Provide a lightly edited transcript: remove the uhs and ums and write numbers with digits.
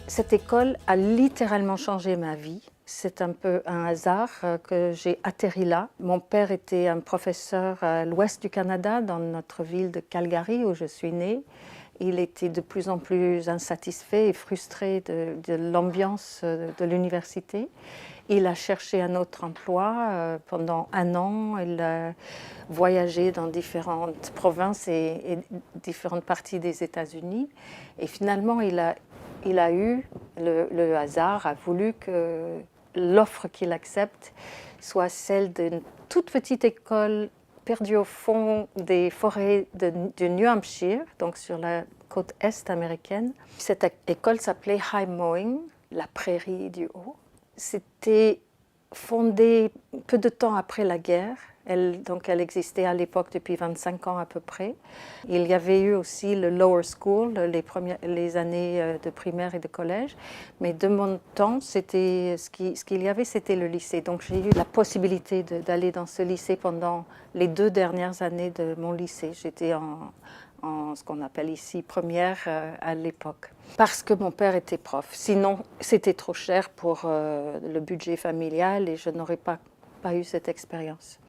Cette école a littéralement changé ma vie. C'est un peu un hasard que j'ai atterri là. Mon père était un professeur à l'ouest du Canada, dans notre ville de Calgary, où je suis née. Il était de plus en plus insatisfait et frustré de l'ambiance de l'université. Il a cherché un autre emploi pendant un an. Il a voyagé dans différentes provinces et différentes parties des États-Unis. Et finalement, il a eu, le hasard a voulu que l'offre qu'il accepte soit celle d'une toute petite école perdue au fond des forêts du New Hampshire, donc sur la côte est américaine. Cette école s'appelait High Mowing, la prairie du haut. C'était fondé peu de temps après la guerre. Elle existait à l'époque depuis 25 ans à peu près. Il y avait eu aussi le lower school, les années de primaire et de collège. Mais de mon temps, ce qu'il y avait, c'était le lycée. Donc j'ai eu la possibilité d'aller dans ce lycée pendant les 2 dernières années de mon lycée. J'étais en ce qu'on appelle ici première à l'époque. Parce que mon père était prof. Sinon, c'était trop cher pour le budget familial et je n'aurais pas eu cette expérience.